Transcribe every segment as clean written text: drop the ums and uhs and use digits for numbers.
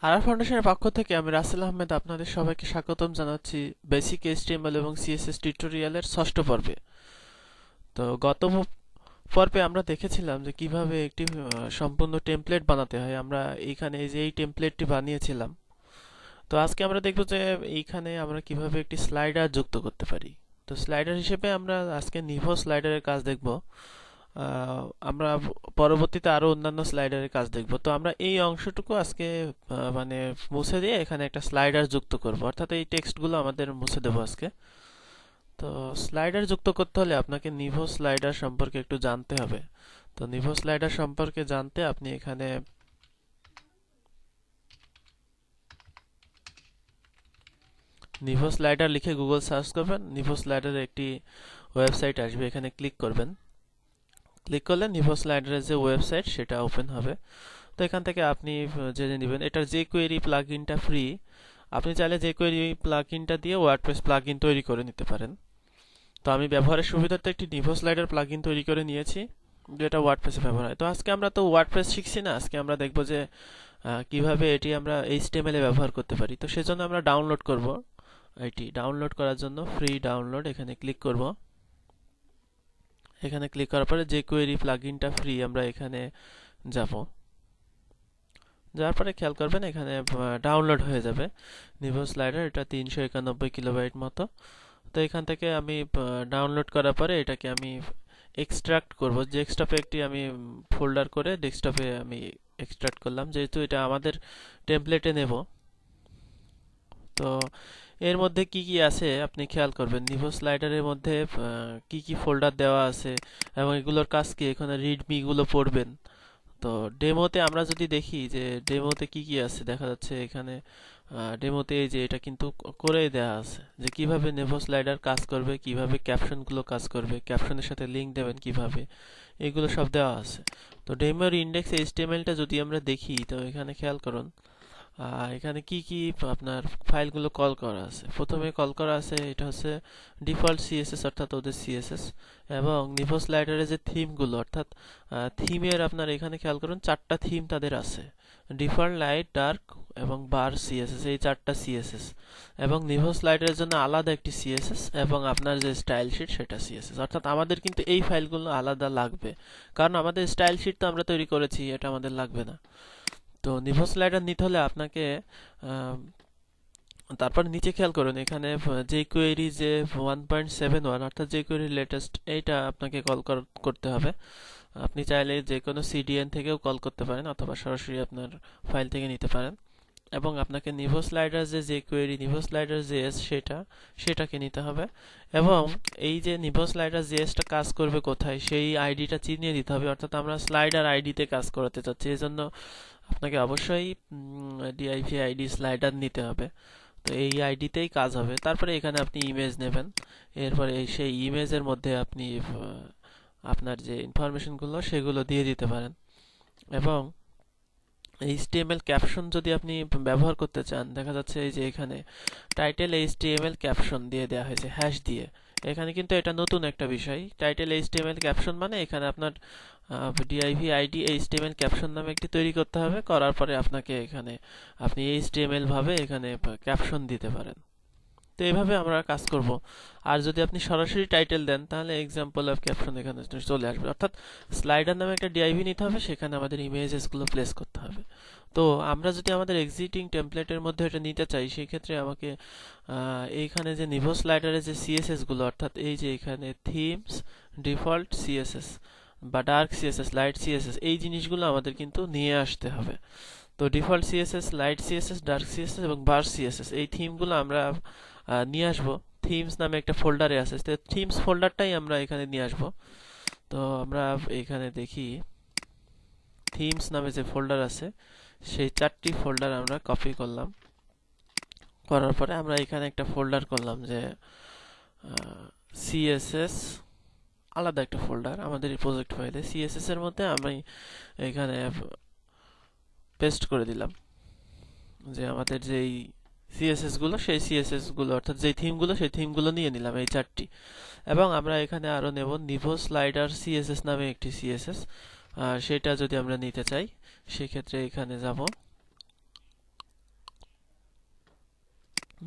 RR ফাউন্ডেশনের পক্ষ থেকে আমি রাসেল আহমেদ আপনাদের সবাইকে স্বাগতম জানাচ্ছি বেসিক এইচটিএমএল এবং সিএসএস টিউটোরিয়ালের ষষ্ঠ পর্বে। তো গত পর্বে আমরা দেখেছিলাম যে কিভাবে একটি সম্পূর্ণ টেমপ্লেট বানাতে হয়। আমরা এইখানে এই যে এই টেমপ্লেটটি বানিয়েছিলাম। তো আজকে আমরা দেখব যে এইখানে আমরা কিভাবে একটি স্লাইডার যুক্ত করতে পারি। তো স্লাইডার হিসেবে আমরা আজকে নিভো স্লাইডারের কাজ দেখব। আমরা পরবর্তীতে আরো অন্যান্য স্লাইডারের কাজ দেখব। তো আমরা এই অংশটুকু আজকে মানে মুছে দিয়ে এখানে একটা স্লাইডার যুক্ত করব, অর্থাৎ এই টেক্সটগুলো আমাদের মুছে দেবো আজকে। তো স্লাইডার যুক্ত করতে হলে আপনাকে নিভো স্লাইডার সম্পর্কে একটু জানতে হবে। তো নিভো স্লাইডার সম্পর্কে জানতে আপনি এখানে নিভো স্লাইডার লিখে গুগল সার্চ করবেন। নিভো স্লাইডারের একটি ওয়েবসাইট আসবে, এখানে ক্লিক করবেন। ক্লিক করলে নিভো স্লাইডারের যে ওয়েবসাইট সেটা ওপেন হবে। তো এখান থেকে আপনি জেনে নেবেন এটার যে কোয়েরি প্লাগইনটা ফ্রি। আপনি চাইলে যে কোয়েরি প্লাগইনটা দিয়ে ওয়ার্ডপ্রেস প্লাগইন তৈরি করে নিতে পারেন। তো আমি ব্যবহারের সুবিধার্থে একটি নিভো স্লাইডার প্লাগইন তৈরি করে নিয়েছি, যেটা ওয়ার্ডপ্রেসে ব্যবহার হয়। তো আজকে আমরা তো ওয়ার্ডপ্রেস শিখছি না, আজকে আমরা দেখব যে কিভাবে এটি আমরা এইচটিএমএল এ ব্যবহার করতে পারি। তো সেজন্য আমরা ডাউনলোড করব। এটি ডাউনলোড করার জন্য ফ্রি ডাউনলোড এখানে ক্লিক করব। এখানে ক্লিক করার পরে যে কোয়েরি প্লাগইনটা ফ্রি আমরা এখানে যাব। যাওয়ার পরে খেয়াল করবেন এখানে ডাউনলোড হয়ে যাবে নিভো স্লাইডার। এটা 391 কিলোবাইট মতো। তো এখান থেকে আমি ডাউনলোড করার পরে এটাকে আমি এক্সট্রাক্ট করব। ডেস্কটপে একটি আমি ফোল্ডার করে ডেস্কটপে আমি এক্সট্রাক্ট করলাম, যেহেতু এটা আমাদের টেমপ্লেটে নেব। তো এর মধ্যে কি কি আছে আপনি খেয়াল করবেন। নিভো স্লাইডারের মধ্যে কি কি ফোল্ডার দেওয়া আছে এবং এগুলোর কাজ কি, এখানে রিডমি গুলো পড়বেন। তো ডেমোতে আমরা যদি দেখি যে ডেমোতে কি কি আছে, দেখা যাচ্ছে এখানে ডেমোতে এই যে এটা কিন্তু করেই দেওয়া আছে যে কিভাবে নেভো স্লাইডার কাজ করবে, কিভাবে ক্যাপশনগুলো কাজ করবে, ক্যাপশনের সাথে লিংক দেবেন কিভাবে, এগুলো সব দেওয়া আছে। তো ডেমোর ইন্ডেক্স এইচটিএমএলটা যদি আমরা দেখি, তো এখানে খেয়াল করুন এখানে কি কি আপনার ফাইলগুলো কল করা আছে। প্রথমে কল করা আছে এটা হচ্ছে ডিফল্ট সিএসএস, অর্থাৎ ওদের সিএসএস, এবং নিভো স্লাইডারের যে থিমগুলো, অর্থাৎ থিমের আপনার এখানে খেয়াল করুন চারটা থিম তাদের আছে। ডিফল্ট, লাইট, ডার্ক এবং বার সিএসএস, এই চারটা সিএসএস। এবং নিভো স্লাইডারের জন্য আলাদা একটি সিএসএস এবং আপনার যে স্টাইল শিট সেটা সিএসএস। অর্থাৎ আমাদের কিন্তু এই ফাইলগুলো আলাদা লাগবে, কারণ আমাদের স্টাইল শিট তো আমরা তৈরি করেছি, এটা আমাদের লাগবে না। তো নিভো স্লাইডার নিতে হলে আপনাকে তারপর নিচে খেয়াল করুন এখানে jQuery যে 1.71, অর্থাৎ jQuery লেটেস্ট, এইটা আপনাকে কল করতে হবে। আপনি চাইলে যে কোনো সিডিএন থেকেও কল করতে পারেন অথবা সরাসরি আপনার ফাইল থেকে নিতে পারেন। এবং আপনাকে নিভো স্লাইডার যে jQuery নিভো স্লাইডার জেএস সেটাকে নিতে হবে। এবং এই যে নিভো স্লাইডার জেএসটা কাজ করবে কোথায় সেই আইডিটা চিনিয়ে দিতে হবে, অর্থাৎ আমরা স্লাইডার আইডিতে কাজ করাতে চাচ্ছি, এজন্য আপনাকে অবশ্যই div আইডি স্লাইডার নিতে হবে। তো এই আইডিতেই কাজ হবে। তারপরে এখানে আপনি ইমেজ নেবেন, এরপরে সেই ইমেজের মধ্যে আপনি আপনার যে ইনফরমেশনগুলো সেগুলো দিয়ে দিতে পারেন। এবং এইচটিএমএল ক্যাপশন যদি আপনি ব্যবহার করতে চান, দেখা যাচ্ছে এই যে এখানে টাইটেল এইচটিএমএল ক্যাপশন দিয়ে দেওয়া হয়েছে হ্যাশ দিয়ে। এখানে কিন্তু এটা নতুন একটা বিষয়, টাইটেল এইচটিএমএল ক্যাপশন মানে এখানে আপনার div আইডি এইচটিএমএল ক্যাপশন নামে একটি তৈরি করতে হবে। করার পরে আপনাকে এখানে আপনি এইচটিএমএল ভাবে এখানে ক্যাপশন দিতে পারেন। তো এইভাবে আমরা কাজ করব। আর যদি আপনি সরাসরি টাইটেল দেন তাহলে এক্সাম্পল অফ ক্যাপশন এখানে চলে আসবে। অর্থাৎ স্লাইডার নামে একটা div নিতে হবে, সেখানে আমাদের ইমেজেস গুলো প্লেস করতে হবে। তো আমরা যদি আমাদের এক্সিস্টিং টেমপ্লেটের মধ্যে এটা নিতে চাই, সেই ক্ষেত্রে আমাকে এইখানে যে নিভো স্লাইডারের যে সিএসএস গুলো, অর্থাৎ এই যে এখানে থিমস, ডিফল্ট সিএসএস বা ডার্ক সিএসএস, লাইট সিএসএস, এই জিনিসগুলো আমাদের কিন্তু নিয়ে আসতে হবে। তো default CSS, light CSS, dark CSS এবং বার সিএসএস, এই থিমগুলো আমরা নিয়ে আসবো। থিমস নামে একটা ফোল্ডারে আছে, তো থিমস ফোল্ডারটাই আমরা এখানে নিয়ে আসবো। তো আমরা এখানে দেখি থিমস নামে যে ফোল্ডার আছে সেই চারটি ফোল্ডার আমরা কপি করলাম। করার পরে আমরা এখানে একটা ফোল্ডার করলাম যে সিএসএস, আলাদা একটা ফোল্ডার আমাদের এই প্রজেক্ট ফাইলে। সিএসএস এর মধ্যে আমি এখানে পেস্ট করে দিলাম যে আমাদের যেই সিএসএস গুলো, সেই সিএসএস গুলো অর্থাৎ যেই থিমগুলো, সেই থিমগুলো নিয়ে নিলাম এই চারটি। এবং আমরা এখানে আরো নেব নিভো স্লাইডার সিএসএস নামে একটি সিএসএস। সেটা যদি আমরা নিতে চাই, সেক্ষেত্রে এখানে যাব,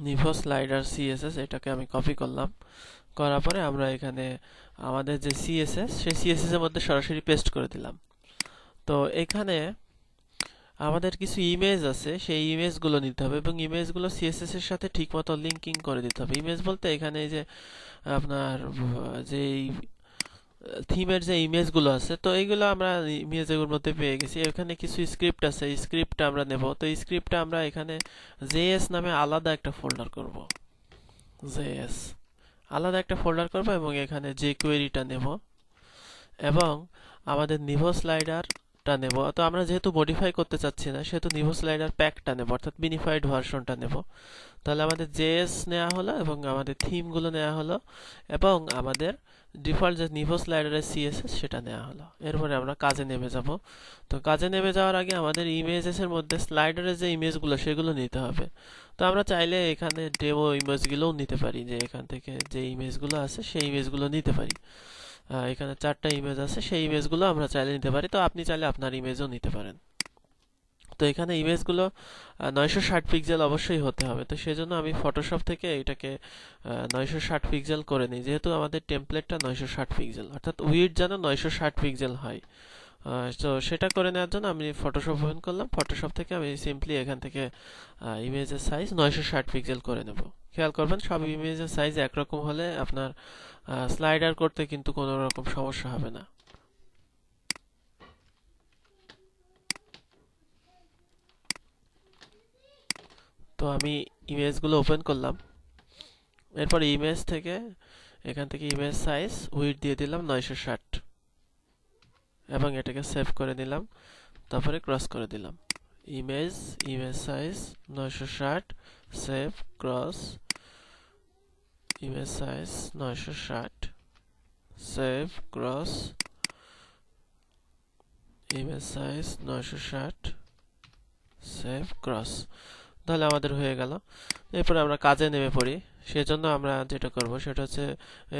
নিভো স্লাইডার সিএসএস এটাকে আমি কপি করলাম, করার পরে আমরা এখানে আমাদের যে সিএসএস সেই সিএসএস এর মধ্যে সরাসরি পেস্ট করে দিলাম। তো এখানে আমাদের কিছু ইমেজ আছে, সেই ইমেজগুলো নিতে হবে এবং ইমেজগুলো সিএসএস এর সাথে ঠিকমতো লিঙ্কিং করে দিতে হবে। ইমেজ বলতে এখানে এই যে আপনার যে থিমের যে ইমেজগুলো আছে, তো এইগুলো আমরা ইমেজের মধ্যে পেয়ে গেছি। এখানে কিছু স্ক্রিপ্ট আছে, স্ক্রিপ্ট আমরা নেব। তো স্ক্রিপ্টটা আমরা এখানে জেএস নামে আলাদা একটা ফোল্ডার করব, জেএস আলাদা একটা ফোল্ডার করব এবং এখানে jQuery-টা নেব এবং আমাদের নিভো স্লাইডারটা নেব। তো আমরা যেহেতু মডিফাই করতে চাচ্ছি না, সেহেতু নিভো স্লাইডার প্যাকটা নেব, অর্থাৎ মিনিফাইড ভার্সনটা নেব। তাহলে আমাদের জেএস নেওয়া হলো এবং আমাদের থিমগুলো নেওয়া হলো এবং আমাদের ডিফল্ট যে নিভো স্লাইডারের সিএসএস সেটা নেওয়া হলো। এরপরে আমরা কাজে নেমে যাব। তো কাজে নেমে যাওয়ার আগে আমাদের ইমেজেসের মধ্যে স্লাইডারের যে ইমেজগুলো সেগুলো নিতে হবে। তো আমরা চাইলে এখানে ডেমো ইমেজগুলোও নিতে পারি, যে এখান থেকে যে ইমেজগুলো আছে সেই ইমেজগুলো নিতে পারি। এখানে 4টা ইমেজ আছে, সেই ইমেজগুলো আমরা চাইলে নিতে পারি। তো আপনি চাইলে আপনার ইমেজও নিতে পারেন। তো এখানে ইমেজগুলো 960 পিক্সেল অবশ্যই হতে হবে। তো সেজন্য আমি ফটোশপ থেকে এটাকে 960 পিক্সেল করে নিই, যেহেতু আমাদের টেমপ্লেটটা 960 পিক্সেল, অর্থাৎ উইডথ যেন 960 পিক্সেল হয়। তো সেটা করে নেওয়ার জন্য আমি ফটোশপ ওপেন করলাম। ফটোশপ থেকে আমি সিম্পলি এখান থেকে ইমেজের সাইজ 960 পিক্সেল করে নেব। খেয়াল করবেন সব ইমেজের সাইজ একরকম হলে আপনার স্লাইডার করতে কিন্তু কোনো রকম সমস্যা হবে না। তো আমি ইমেজগুলো ওপেন করলাম। এরপর ইমেজ থেকে এখান থেকে ইমেজ সাইজ উইডথ দিয়ে দিলাম 960 এবং এটাকে সেভ করে নিলাম। তারপরে ক্রস করে দিলাম। Image size 960, save, cross, image size 960, save, cross, image size 960, save, cross. তাহলে আমাদের হয়ে গেল। এরপরে আমরা কাজে নেমে পড়ি। সেজন্য আমরা যেটা করব সেটা হচ্ছে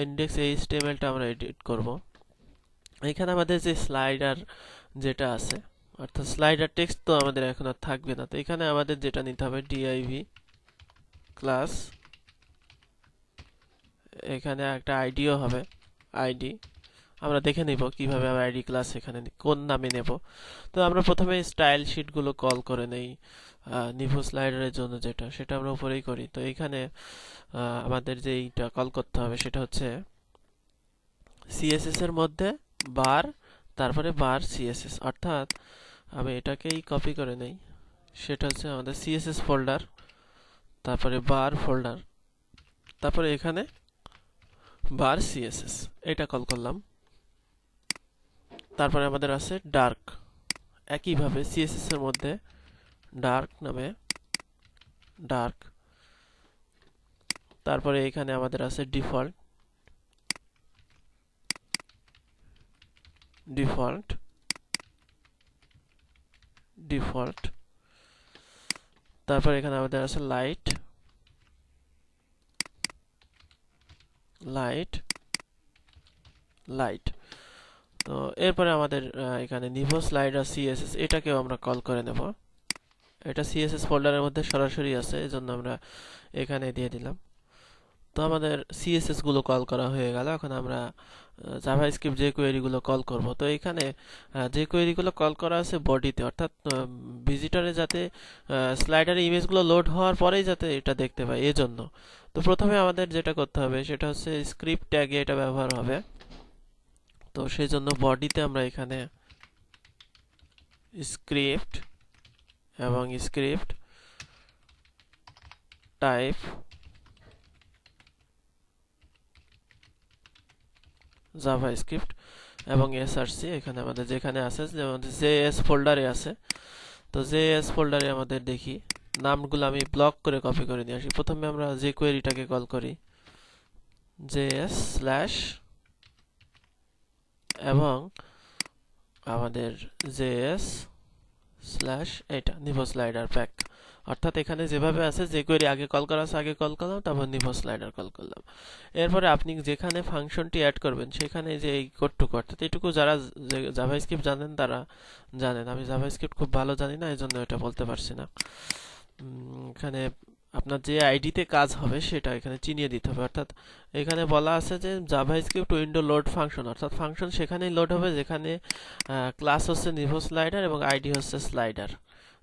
ইনডেক্স এইচটিএমএলটা আমরা এডিট করব। এখানে আমাদের যে স্লাইডার যেটা আছে, অর্থাৎ স্লাইডার টেক্সট তো আমাদের এখন আর থাকবে না। তো এখানে আমাদের যেটা নিতে হবে div ক্লাস, এখানে একটা আইডিও হবে, আইডি আমরা দেখে নিব কিভাবে আমরা আইডি ক্লাস এখানে কোন নামে নেব। তো আমরা প্রথমে স্টাইল শিটগুলো কল করে নেই নিভো স্লাইডারের জন্য, যেটা সেটা আমরা উপরেই করি। তো এখানে আমাদের যে এইটা কল করতে হবে সেটা হচ্ছে সিএসএস এর মধ্যে বার, তারপরে বার সিএসএস, অর্থাৎ আমি এটাকেই কপি করে নেই। সেটা হচ্ছে আমাদের সিএসএস ফোল্ডার, তারপরে বার ফোল্ডার, তারপরে এখানে বার সিএসএস, এটা কল করলাম। তারপরে আমাদের আছে ডার্ক, একইভাবে সিএসএস এর মধ্যে ডার্ক নামে ডার্ক, তারপরে এখানে আমাদের আছে ডিফল্ট, ডিফল্ট, ডিফল্ট, তারপর এখানে আমাদের আছে লাইট, লাইট, লাইট। তো এরপরে আমাদের এখানে নিভো স্লাইডার সিএসএস, এটাকেও আমরা কল করে নেব। এটা সিএসএস ফোল্ডারের মধ্যে সরাসরি আছে, এজন্য আমরা এখানে দিয়ে দিলাম। তো আমাদের সিএসএস গুলো কল করা হয়ে গেল। এখন আমরা জাভাস্ক্রিপ্ট যে কোয়েরি গুলো কল করব। তো এখানে যে কোয়েরি গুলো কল করা আছে বডিতে, অর্থাৎ ভিজিটরে যাতে স্লাইডারে ইমেজগুলো লোড হওয়ার পরেই যাতে এটা দেখতে পায়, এজন্য। তো প্রথমে আমাদের যেটা করতে হবে সেটা হচ্ছে স্ক্রিপ্ট ট্যাগে এটা ব্যবহার হবে। তো সেই জন্য বডিতে আমরা এখানে স্ক্রিপ্ট এবং স্ক্রিপ্ট টাইপ জাভাস্ক্রিপ্ট এবং এসআরসি, এখানে আমাদের যেখানে আছে যেমন জেএস ফোল্ডারে আছে। তো জেএস ফোল্ডারে আমাদের দেখি নামগুলো আমি ব্লক করে কপি করে নিয়ে আসি। প্রথমে আমরা যে কোয়েরিটাকে কল করি জেএস স্ল্যাশ এবং আমাদের জেএস স্ল্যাশ এটা নিভো স্লাইডার প্যাক, অর্থাৎ এখানে যেভাবে আছে যে কোয়েরি আগে কল করা আছে আগে কল করলাম, তারপর নিভো স্লাইডার কল করলাম। এরপরে আপনি যেখানে ফাংশনটি অ্যাড করবেন সেখানে যে এই কোডটুকু, অর্থাৎ এইটুকু যারা জাভাস্ক্রিপ্ট জানেন তারা জানেন। আমি জাভাস্ক্রিপ্ট খুব ভালো জানি না, এই জন্য এটা বলতে পারছি না। এখানে আপনার যে আইডিতে কাজ হবে সেটা এখানে চিনিয়ে দিতে হবে। অর্থাৎ এখানে বলা আছে যে জাভাস্ক্রিপ্ট উইন্ডো লোড ফাংশন, অর্থাৎ ফাংশন সেখানেই লোড হবে যেখানে ক্লাস হচ্ছে নিভো স্লাইডার এবং আইডি হচ্ছে স্লাইডার।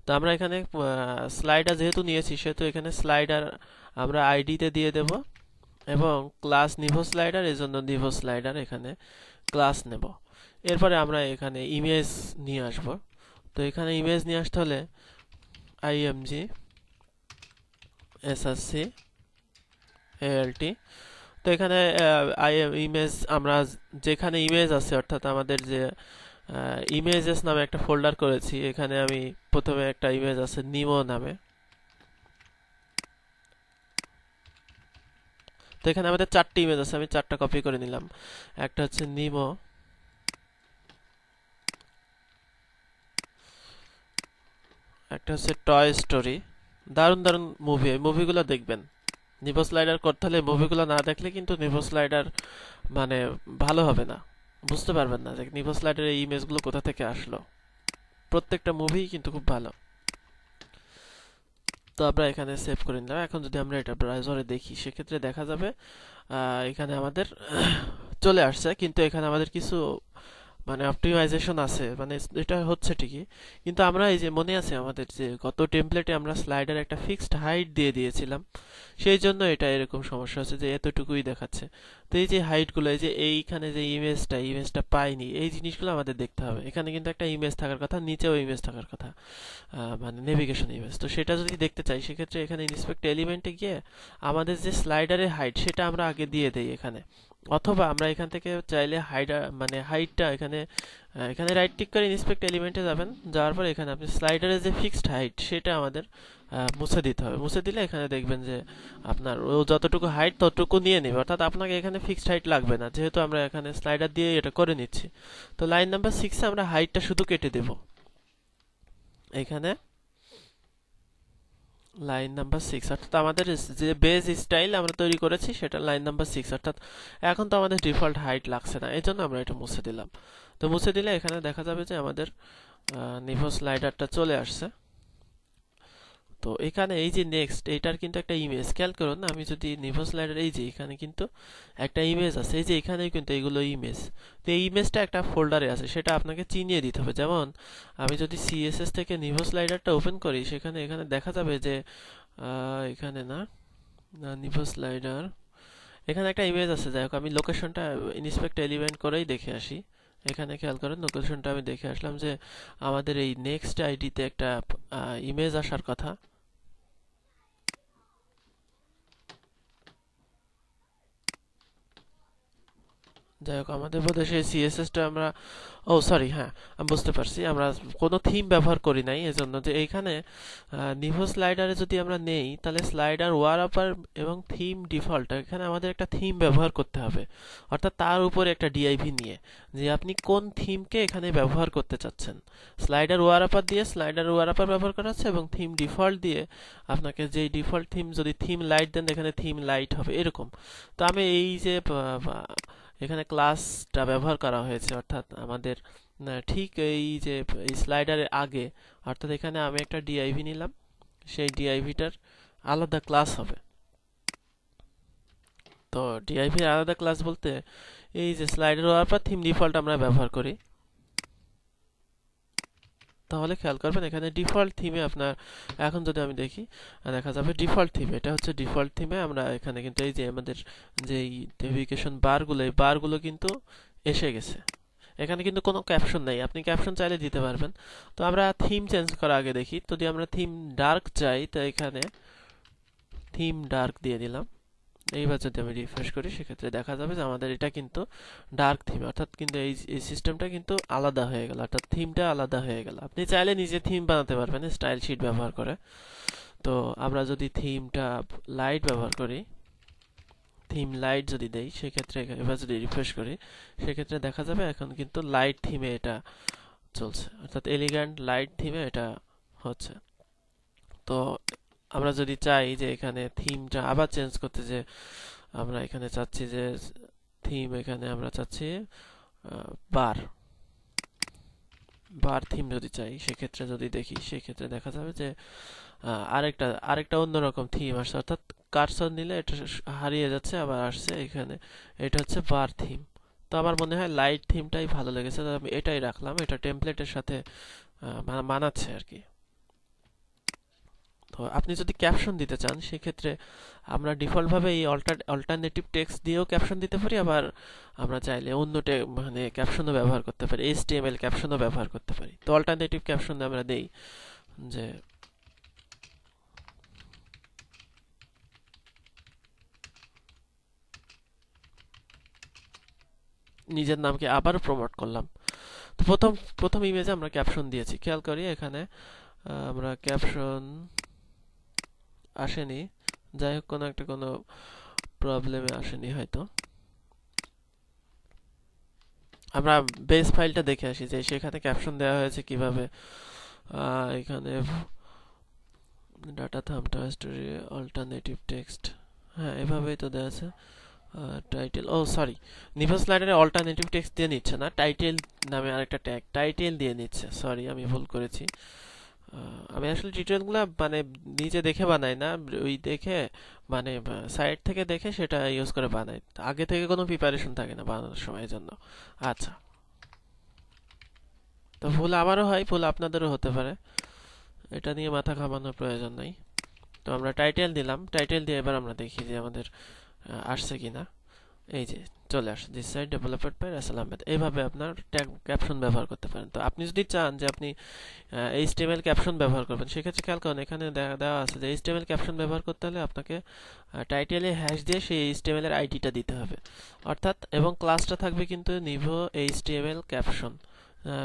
তো আমরা এখানে স্লাইডার যেহেতু নিয়েছি সেহেতু এখানে স্লাইডার আমরা আইডিতে দিয়ে দেব এবং ক্লাস নিভো স্লাইডার, এই জন্য নিভো স্লাইডার এখানে ক্লাস নেব। এরপরে আমরা এখানে ইমেজ নিয়ে আসব। তো এখানে ইমেজ নিয়ে আসতে হলে img src alt। তো এখানে ইমেজ, আমরা যেখানে ইমেজ আছে অর্থাৎ আমাদের যে ইমেজেস নামে একটা ফোল্ডার করেছি, এখানে আমি প্রথমে একটা ইমেজ আছে নিমো নামে। তো এখানে আমাদের 4টি ইমেজ আছে, আমি 4টা কপি করে নিলাম। একটা হচ্ছে নিমো, একটা হচ্ছে টয় স্টোরি। দারুণ দারুণ মুভি, এই মুভিগুলো দেখবেন। নিভো স্লাইডার করতে হলে মুভিগুলো না দেখলে কিন্তু নিভো স্লাইডার মানে ভালো হবে না, বুঝতে পারবেন না যে নিভো স্লাইডার এই ইমেজগুলো কোথা থেকে আসলো। প্রত্যেকটা মুভি কিন্তু খুব ভালো। তো আমরা এখানে সেভ করে নিলাম। এখন যদি আমরা এটা ব্রাউজারে দেখি সেক্ষেত্রে দেখা যাবে এখানে আমাদের চলে আসছে, কিন্তু এখানে আমাদের কিছু মানে অপটিমাইজেশন আছে, মানে এটা হচ্ছে ঠিকই, কিন্তু আমরা এই যে মনে আছে আমাদের যে গত টেমপ্লেটে আমরা স্লাইডার একটা ফিক্সড হাইট দিয়ে দিয়েছিলাম, সেই জন্য এটা এরকম সমস্যা হচ্ছে যে এতটুকুই দেখাচ্ছে। তো এই যে হাইটগুলো, এই যে এইখানে যে ইমেজটা পাইনি, এই জিনিসগুলো আমাদের দেখতে হবে। এখানে কিন্তু একটা ইমেজ থাকার কথা, নিচেও ইমেজ থাকার কথা, মানে নেভিগেশন ইমেজ। তো সেটা যদি দেখতে চাই সেক্ষেত্রে এখানে ইন্সপেক্ট এলিমেন্টে গিয়ে আমাদের যে স্লাইডারের হাইট সেটা আমরা আগে দিয়ে দেই এখানে, অথবা আমরা এখান থেকে চাইলে মানে হাইটটা এখানে এখানে রাইট ক্লিক করে ইন্সপেক্ট এলিমেন্টে যাবেন, যাওয়ার পর এখানে আপনি স্লাইডারের যে ফিক্সড হাইট সেটা আমাদের মুছে দিতে হবে। মুছে দিলে এখানে দেখবেন যে আপনার ও যতটুকু হাইট ততটুকু নিয়ে নেবে, অর্থাৎ আপনাকে এখানে ফিক্সড হাইট লাগবে না, যেহেতু আমরা এখানে স্লাইডার দিয়ে এটা করে নিচ্ছি। তো লাইন নাম্বার 6 আমরা হাইটটা শুধু কেটে দেব। এখানে লাইন নাম্বার 6, অর্থাৎ আমাদের যে বেজ স্টাইল আমরা তৈরি করেছি সেটা লাইন নাম্বার 6, অর্থাৎ এখন তো আমাদের ডিফল্ট হাইট লাগছে না, এই জন্য আমরা এটা মুছে দিলাম। তো মুছে দিলে এখানে দেখা যাবে যে আমাদের নিভো স্লাইডারটা চলে আসছে। তো এখানে এই যে নেক্সট, এটার কিন্তু একটা ইমেজ খেয়াল করুন। আমি যদি নিভো স্লাইডার, এই যে এখানে কিন্তু একটা ইমেজ আছে, এই যে এখানেই কিন্তু এইগুলো ইমেজ। তো এই ইমেজটা একটা ফোল্ডারে আছে, সেটা আপনাকে চিনিয়ে দিতে হবে। যেমন আমি যদি সিএসএস থেকে নিভো স্লাইডারটা ওপেন করি, সেখানে এখানে দেখা যাবে যে এখানে না, নিভো স্লাইডার, এখানে একটা ইমেজ আছে। যাই হোক, আমি লোকেশনটা ইন্সপেক্ট এলিমেন্ট করেই দেখে আসি। এখানে খেয়াল করেন লোকেশনটা আমি দেখে আসলাম যে আমাদের এই নেক্সট আইডিতে একটা ইমেজ আসার কথা। যাই হোক, আমাদের বোধহয় সেই সিএসএসটা আমরা, ও সরি, হ্যাঁ আমি বুঝতে পারছি, আমরা কোনো থিম ব্যবহার করি নাই, এজন্য যে এইখানে নিভো স্লাইডারে যদি আমরা নেই তাহলে স্লাইডার ওয়ারআপার এবং থিম ডিফল্ট, এখানে আমাদের একটা থিম ব্যবহার করতে হবে, অর্থাৎ তার উপরে একটা ডিআইভি নিয়ে যে আপনি কোন থিমকে এখানে ব্যবহার করতে চাচ্ছেন। স্লাইডার ওয়ারআপার দিয়ে স্লাইডার ওয়ারআপার ব্যবহার করা হচ্ছে এবং থিম ডিফল্ট দিয়ে আপনাকে যেই ডিফল্ট থিম, যদি থিম লাইট দেন এখানে থিম লাইট হবে এরকম। তো আমি এই যে এখানে ক্লাসটা ব্যবহার করা হয়েছে, অর্থাৎ আমাদের ঠিক এই যে এই স্লাইডারের আগে, অর্থাৎ এখানে আমি একটা ডিআইভি নিলাম, সেই ডিআইভিটার আলাদা ক্লাস হবে। তো ডিআইভির আলাদা ক্লাস বলতে এই যে স্লাইডার হওয়ার পর থিম ডিফল্ট আমরা ব্যবহার করি, তাহলে খেয়াল করবেন এখানে ডিফল্ট থিমে আপনার, এখন যদি আমি দেখি দেখা যাবে ডিফল্ট থিমে, এটা হচ্ছে ডিফল্ট থিমে আমরা এখানে কিন্তু এই যে আমাদের যে নেভিগেশন বারগুলো, এই বারগুলো কিন্তু এসে গেছে। এখানে কিন্তু কোনো ক্যাপশন নেই, আপনি ক্যাপশন চাইলে দিতে পারবেন। তো আমরা থিম চেঞ্জ করার আগে দেখি, যদি আমরা থিম ডার্ক চাই তো এখানে থিম ডার্ক দিয়ে দিলাম। এইবার যদি আমি রিফ্রেশ করি সেক্ষেত্রে দেখা যাবে যে আমাদের এটা কিন্তু ডার্ক থিম, অর্থাৎ কিন্তু এই সিস্টেমটা কিন্তু আলাদা হয়ে গেল, অর্থাৎ থিমটা আলাদা হয়ে গেল। আপনি চাইলে নিজে থিম বানাতে পারবেন স্টাইল শিট ব্যবহার করে। তো আমরা যদি থিমটা লাইট ব্যবহার করি, থিম লাইট যদি দেই সেক্ষেত্রে, এবার যদি রিফ্রেশ করি সেক্ষেত্রে দেখা যাবে এখন কিন্তু লাইট থিমে এটা চলছে, অর্থাৎ এলিগ্যান্ট লাইট থিমে এটা হচ্ছে। তো আমরা যদি চাই যে এখানে থিমটা আবার চেঞ্জ করতে, যে আমরা এখানে চাচ্ছি যে থিম, এখানে আমরা চাচ্ছি বার, বার থিম যদি চাই, সেক্ষেত্রে যদি দেখি, সেক্ষেত্রে দেখা যাবে যে আরেকটা অন্যরকম থিম আসছে, অর্থাৎ কার্সর নিলে এটা হারিয়ে যাচ্ছে, আবার আসছে এখানে। এটা হচ্ছে বার থিম। তো আমার মনে হয় লাইট থিমটাই ভালো লেগেছে, তো আমি এটাই রাখলাম। এটা টেমপ্লেটের সাথে মানাচ্ছে আর কি। তো আপনি যদি ক্যাপশন দিতে চান, সেক্ষেত্রে আমরা ডিফল্ট ভাবে এই অল্টারনেটিভ টেক্সট দিয়েও ক্যাপশন দিতে পারি, আবার আমরা চাইলে অন্য মানে ক্যাপশনও ব্যবহার করতে পারি, এইচটিএমএল ক্যাপশনও ব্যবহার করতে পারি। তো অল্টারনেটিভ ক্যাপশন আমরা দেই যে নিজের নামকে আবার প্রমোট করলাম। তো প্রথম ইমেজে আমরা ক্যাপশন দিয়েছি, খেয়াল করি এখানে আমরা ক্যাপশন আসেনি, যাই হোক কোনো প্রবলেমে আসেনি হয়তো। আমরা বেস ফাইলটা দেখে আসি যে সেখানে ক্যাপশন দেওয়া হয়েছে কিভাবে। এখানে ডাটা থাম্বটা স্টোরি অল্টারনেটিভ টেক্সট, হ্যাঁ এভাবেই তো দেওয়া আছে। টাইটেল, ও সরি, নিভো স্লাইডারে অল্টারনেটিভ টেক্সট দিয়ে নিচ্ছে না, টাইটেল নামে আরেকটা ট্যাগ টাইটেল দিয়ে নিচ্ছে। সরি, আমি ভুল করেছি। আমি আসলে টিউটোরিয়ালগুলো মানে নিজে দেখে বানাই না, ওই দেখে মানে সাইট থেকে দেখে সেটা ইউজ করে বানাই। আগে থেকে কোনো প্রিপারেশন থাকে না বানানোর সময়ের জন্য। আচ্ছা, তো ভুল আমারও হয়, ভুল আপনাদেরও হতে পারে, এটা নিয়ে মাথা ঘামানোর প্রয়োজন নাই। তো আমরা টাইটেল দিলাম, টাইটেল দিয়ে এবার আমরা দেখি যে আমাদের আসছে কিনা। এই যে চলে আসে, this site developed by Rasel Ahmed. এইভাবে আপনার ট্যাগ ক্যাপশন ব্যবহার করতে পারেন। তো আপনি যদি চান যে আপনি এইচটিএমএল ক্যাপশন ব্যবহার করবেন, সেক্ষেত্রে খেয়াল করুন এখানে দেওয়া আছে যে এইচটিএমএল ক্যাপশন ব্যবহার করতে হলে আপনাকে টাইটেলে হ্যাশ দিয়ে সেই এইচটিএমএল এর আইডিটা দিতে হবে, অর্থাৎ, এবং ক্লাসটা থাকবে কিন্তু নিভো এইচটিএমএল ক্যাপশন।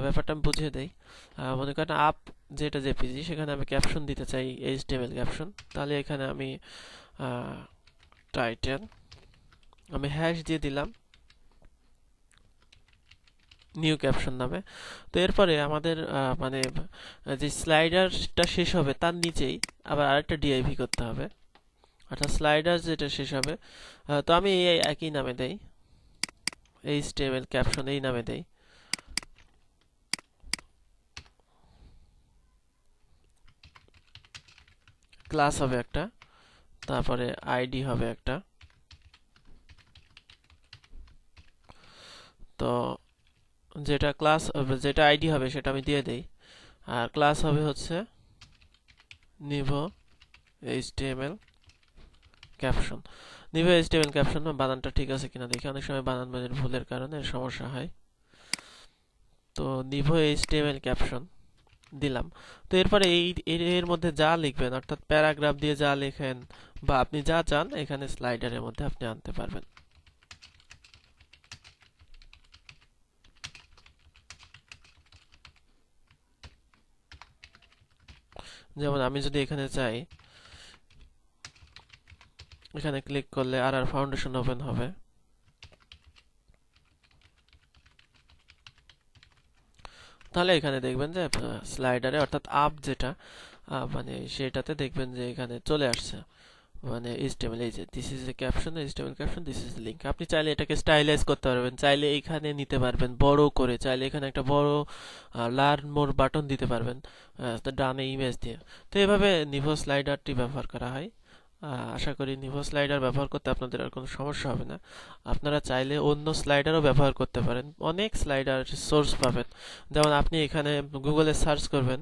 ব্যাপারটা আমি বুঝিয়ে দেই। মনে করেন আপ যেটা জেপিজি, সেখানে আমি ক্যাপশন দিতে চাই এইচটিএমএল ক্যাপশন, তাহলে এখানে আমি টাইটেল, আমি হ্যাশ দিয়ে দিলাম নিউ ক্যাপশন নামে। তো এরপরে আমাদের মানে যে স্লাইডারটা শেষ হবে তার নিচেই আবার আরেকটা ডিআইভি করতে হবে, অর্থাৎ স্লাইডার যেটা শেষ হবে। তো আমি এই একই নামে দেই, এইচটিএমএল ক্যাপশন এই নামে দেই। ক্লাস হবে একটা, তারপরে আইডি হবে একটা। তো যেটা আইডি হবে সেটা আমি দিয়ে দেই, আর ক্লাস হবে হচ্ছে নিভো এইচটিএমএল ক্যাপশন। নিভো এইচটিএমএল ক্যাপশন, বানানটা ঠিক আছে কিনা দেখি, অনেক সময় বানান ভুলের কারণে সমস্যা হয়। তো নিভো এইচটিএমএল ক্যাপশন দিলাম। তো এরপরে এর মধ্যে যা লিখবেন, অর্থাৎ প্যারাগ্রাফ দিয়ে যা লেখেন বা আপনি যা চান, এখানে স্লাইডারের মধ্যে আপনি আনতে পারবেন। যেমন আমি যদি এখানে চাই, এখানে ক্লিক করলে আর ফাউন্ডেশন ওপেন হবে। তাহলে এখানে দেখবেন যে স্লাইডারে, অর্থাৎ আপ যেটা মানে সেটাতে দেখবেন যে এখানে চলে আসছে মানে এইচটিএমএল, এই যে this is a caption, HTML caption, this is link. আপনি চাইলে এটাকে স্টাইলাইজ করতে পারবেন, চাইলে এখানে নিতে পারবেন বড় করে, চাইলে এখানে একটা বড় লার্ন মোর বাটন দিতে পারবেন ডানে ইমেজ দিয়ে। তো এভাবে নিভো স্লাইডারটি ব্যবহার করা হয়। আশা করি নিভো স্লাইডার ব্যবহার করতে আপনাদের আর কোনো সমস্যা হবে না। আপনারা চাইলে অন্য স্লাইডারও ব্যবহার করতে পারেন, অনেক স্লাইডার সোর্স পাবেন। যেমন আপনি এখানে গুগলে সার্চ করবেন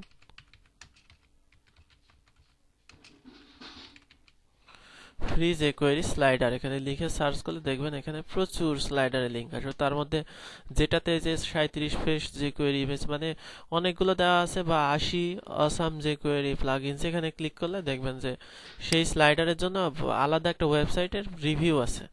ফ্রি jQuery স্লাইডার, এখানে লিখে সার্চ করলে দেখবেন এখানে প্রচুর স্লাইডারের লিঙ্ক আসবে। তার মধ্যে যেটাতে যে 37 পেজ jQuery ইমেজ মানে অনেকগুলো দেওয়া আছে, বা 80 অসাম jQuery প্লাগইনস, এখানে ক্লিক করলে দেখবেন যে সেই স্লাইডারের জন্য আলাদা একটা ওয়েবসাইটের রিভিউ আছে।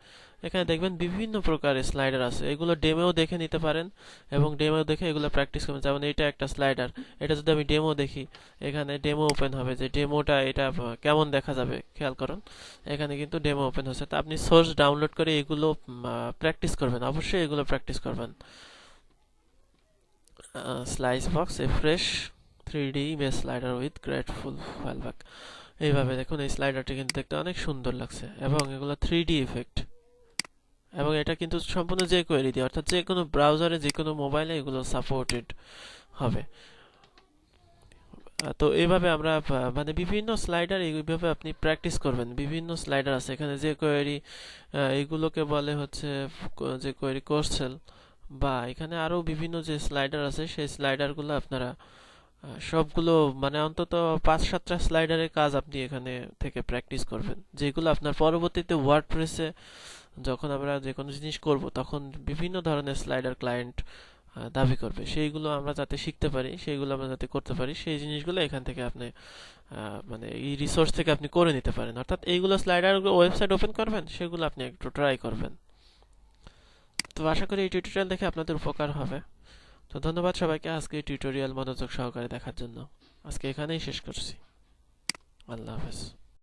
এখানে দেখবেন বিভিন্ন প্রকারের স্লাইডার আছে, এগুলো ডেমোও দেখে নিতে পারেন, এবং ডেমো দেখে এগুলো প্র্যাকটিস করবেন। যেমন এটা একটা স্লাইডার, এটা যদি আমি ডেমো দেখি, এখানে ডেমো ওপেন হবে, যে ডেমোটা এটা কেমন দেখা যাবে খেয়াল করুন, এখানে কিন্তু ডেমো ওপেন হচ্ছে। তো আপনি সোর্স ডাউনলোড করে এগুলো প্র্যাকটিস করবেন, অবশ্যই এগুলো প্র্যাকটিস করবেন। Slice box, a fresh 3D image slider with grateful fallback. এইভাবে দেখুন এই স্লাইডারটি কিন্তু দেখতে অনেক সুন্দর লাগছে, এবং এগুলো 3D ইফেক্ট, এবং এটা কিন্তু সম্পূর্ণ jQuery দিয়ে, অর্থাৎ যে কোনো ব্রাউজারে যে কোনো মোবাইলে এগুলো সাপোর্টেড হবে। তো এইভাবে আমরা মানে বিভিন্ন স্লাইডার এইভাবে আপনি প্র্যাকটিস করবেন। বিভিন্ন স্লাইডার আছে এখানে, jQuery এইগুলোকে বলে হচ্ছে jQuery কোর্সেল, বা এখানে আরো বিভিন্ন যে স্লাইডার আছে সেই স্লাইডারগুলো আপনারা সবগুলো মানে অন্তত 5-7টা স্লাইডারের কাজ আপনি এখানে থেকে প্র্যাকটিস করবেন, যেগুলো আপনার পরবর্তীতে ওয়ার্ডপ্রেসে যখন আমরা যে কোনো জিনিস করব তখন বিভিন্ন ধরনের স্লাইডার ক্লায়েন্ট দাবি করবে, সেইগুলো আমরা যাতে শিখতে পারি, সেইগুলো আমরা যাতে করতে পারি, সেই জিনিসগুলো এখান থেকে আপনি মানে এই রিসোর্স থেকে আপনি করে নিতে পারেন। অর্থাৎ এইগুলো স্লাইডার ওয়েবসাইট ওপেন করবেন, সেগুলো আপনি একটু ট্রাই করবেন। তো আশা করি এই টিউটোরিয়াল দেখে আপনাদের উপকার হবে। তো ধন্যবাদ সবাইকে আজকে এই টিউটোরিয়াল মনোযোগ সহকারে দেখার জন্য। আজকে এখানেই শেষ করছি। আল্লাহ হাফেজ।